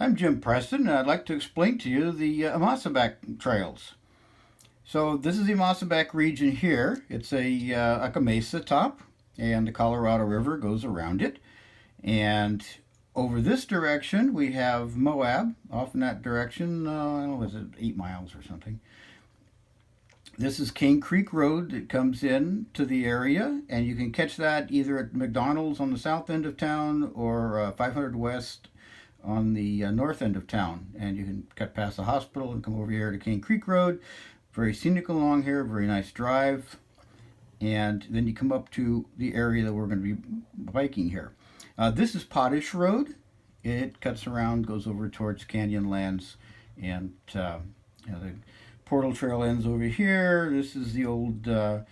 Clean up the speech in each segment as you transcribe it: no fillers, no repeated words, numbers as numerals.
I'm Jim Preston, and I'd like to explain to you the Amasaback trails. So this is the Amasaback region here. It's like a mesa top, and the Colorado River goes around it. And over this direction, we have Moab. Off in that direction, I don't know, was it 8 miles or something? This is Cane Creek Road that comes in to the area, and you can catch that either at McDonald's on the south end of town or 500 West on the north end of town. And you can cut past the hospital and come over here to Cane Creek Road. Very scenic along here, very nice drive. And then you come up to the area that we're going to be biking here. This is Potash Road. It cuts around, goes over towards Canyonlands, and the Portal Trail ends over here. This is the old, well,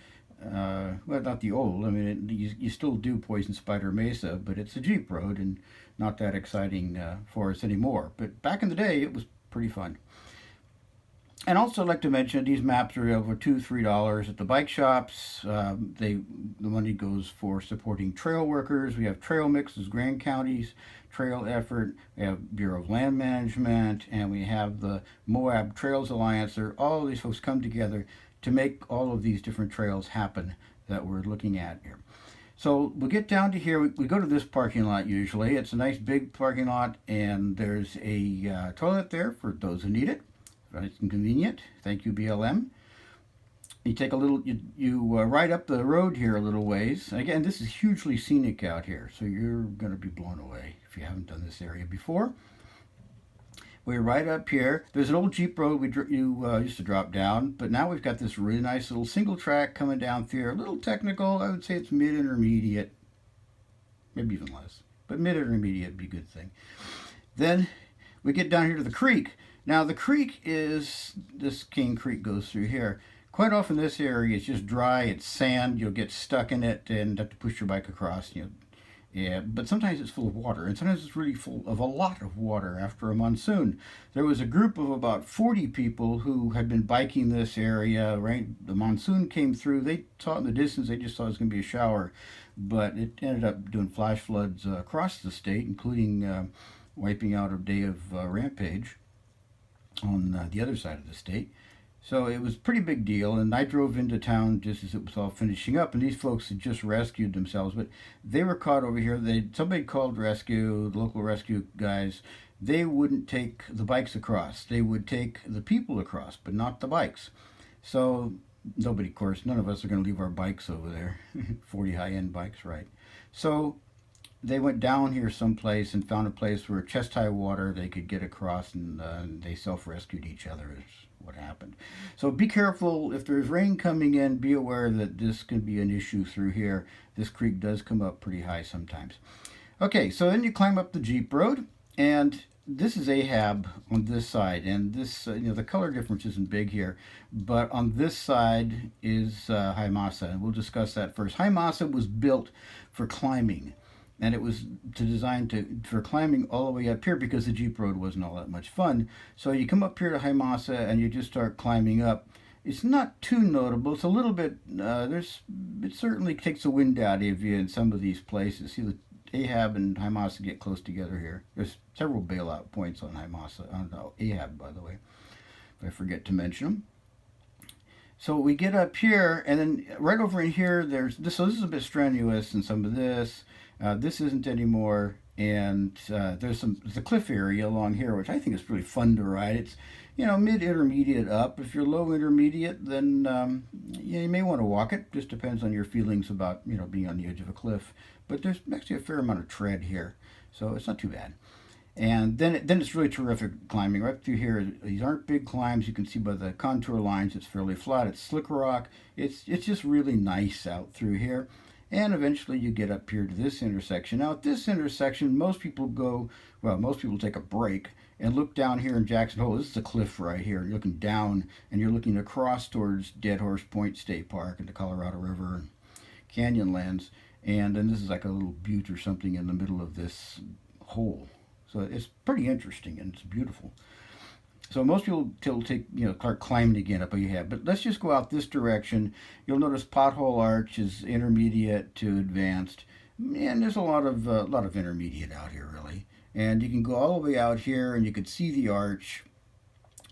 not the old. I mean, you still do Poison Spider Mesa, but it's a Jeep road and not that exciting for us anymore. But back in the day, it was pretty fun. And also, I'd like to mention these maps are over $2-3 at the bike shops. The money goes for supporting trail workers. We have Trail Mixes, Grand Counties Trail Effort. We have Bureau of Land Management, and we have the Moab Trails Alliance. All of these folks come together to make all of these different trails happen that we're looking at here. So we'll get down to here. We go to this parking lot usually. It's a nice big parking lot, and there's a toilet there for those who need it. Nice and convenient. Thank you, BLM. You take a little, you ride up the road here a little ways. Again, this is hugely scenic out here, so you're going to be blown away if you haven't done this area before. We're right up here. There's an old Jeep road you used to drop down, but now we've got this really nice little single track coming down through. A little technical. I would say it's mid-intermediate, maybe even less, but mid-intermediate would be a good thing. Then we get down here to the creek. Now the creek is, this Cane Creek goes through here. Quite often this area is just dry, it's sand, you'll get stuck in it and have to push your bike across. Yeah, but sometimes it's full of water, and sometimes it's really full of a lot of water after a monsoon. There was a group of about 40 people who had been biking this area, right? The monsoon came through, they saw it in the distance, they just thought it was going to be a shower, but it ended up doing flash floods across the state, including wiping out a day of Rampage on the other side of the state. So it was a pretty big deal, and I drove into town just as it was all finishing up, and these folks had just rescued themselves, but they were caught over here. Somebody called rescue, the local rescue guys. They wouldn't take the bikes across. They would take the people across, but not the bikes. So nobody, of course, none of us are going to leave our bikes over there. 40 high-end bikes, right? So they went down here someplace and found a place where chest high water they could get across, and they self-rescued each other is what happened. So be careful if there's rain coming in. Be aware that this can be an issue through here. This creek does come up pretty high sometimes. Okay, so then you climb up the Jeep road, and this is Ahab on this side, and this the color difference isn't big here, but on this side is High Mesa, and we'll discuss that first. High Mesa was built for climbing, and it was designed for climbing all the way up here because the Jeep road wasn't all that much fun. So you come up here to High Mesa and you just start climbing up. It's not too notable. It's a little bit. It certainly takes the wind out of you in some of these places. See, the Ahab and High Mesa get close together here. There's several bailout points on High Mesa, on Ahab, by the way, if I forget to mention them. So we get up here, and then right over in here, there's this. So this is a bit strenuous, and some of this. This isn't anymore, and there's a cliff area along here, which I think is really fun to ride. It's mid-intermediate up. If you're low intermediate, then you may want to walk it. Just depends on your feelings about being on the edge of a cliff. But there's actually a fair amount of tread here, so it's not too bad. And then it's really terrific climbing right through here. These aren't big climbs. You can see by the contour lines it's fairly flat. It's slick rock. It's just really nice out through here. And eventually you get up here to this intersection. Now at this intersection, most people take a break and look down here in Jackson Hole. This is a cliff right here. You're looking down and you're looking across towards Dead Horse Point State Park and the Colorado River and Canyonlands. And then this is like a little butte or something in the middle of this hole. So it's pretty interesting and it's beautiful. So most people start climbing again up Ahab. But let's just go out this direction. You'll notice Pothole Arch is intermediate to advanced, and there's a lot of intermediate out here really. And you can go all the way out here and you can see the arch.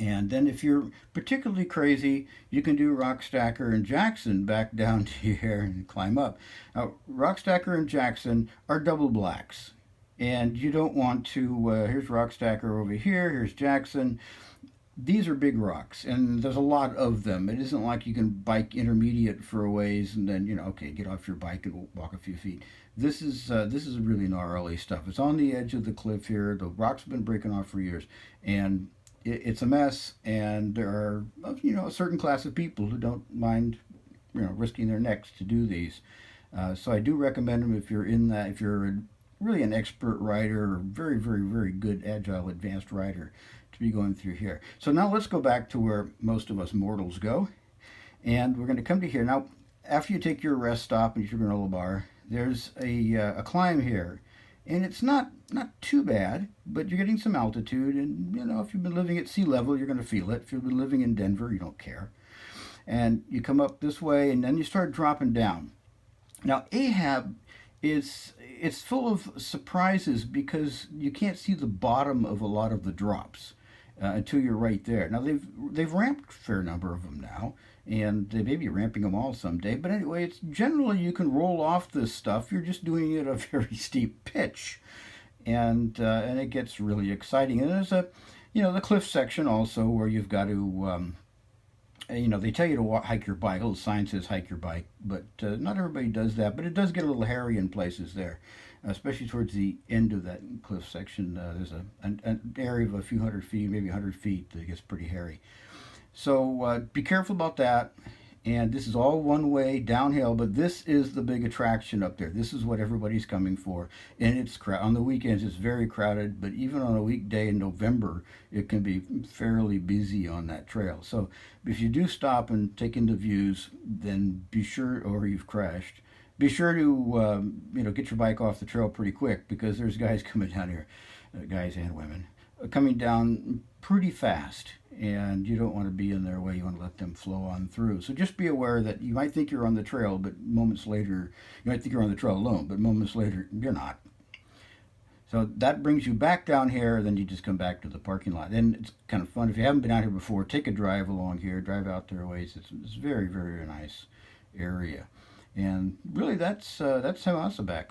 And then if you're particularly crazy, you can do Rockstacker and Jackson back down to here and climb up. Now, Rockstacker and Jackson are double blacks. And you don't want to, here's Rockstacker over here, here's Jackson. These are big rocks, and there's a lot of them. It isn't like you can bike intermediate for a ways and then, okay, get off your bike and walk a few feet. This is really gnarly stuff. It's on the edge of the cliff here. The rocks have been breaking off for years, and it's a mess. And there are a certain class of people who don't mind risking their necks to do these. So I do recommend them if you're in that if you're really an expert rider or very very very good agile advanced rider to be going through here. So now let's go back to where most of us mortals go, and we're going to come to here now. After you take your rest stop and your granola bar, there's a climb here, and it's not too bad, but you're getting some altitude, and if you've been living at sea level, you're going to feel it. If you've been living in Denver, you don't care. And you come up this way, and then you start dropping down. Now Ahab is it's full of surprises because you can't see the bottom of a lot of the drops until you're right there. Now they've ramped a fair number of them now, and they may be ramping them all someday. But anyway, it's generally you can roll off this stuff. You're just doing it at a very steep pitch, and it gets really exciting. And there's the cliff section also where you've got to they tell you to hike your bike. A little sign says hike your bike, but not everybody does that. But it does get a little hairy in places there, especially towards the end of that cliff section. There's an area of a few hundred feet, maybe 100 feet, that gets pretty hairy. So be careful about that. And this is all one way downhill, but this is the big attraction up there. This is what everybody's coming for, and it's on the weekends. It's very crowded, but even on a weekday in November, it can be fairly busy on that trail. So if you do stop and take in the views, then be sure, or you've crashed. Be sure to get your bike off the trail pretty quick because there's guys coming down here, guys and women, coming down pretty fast, and you don't want to be in their way. You want to let them flow on through. So just be aware that you might think you're on the trail, but moments later, you might think you're on the trail alone, but moments later, you're not. So that brings you back down here, then you just come back to the parking lot. And it's kind of fun. If you haven't been out here before, take a drive along here, drive out there a ways. It's very, very nice area. And really, that's Hamasaback.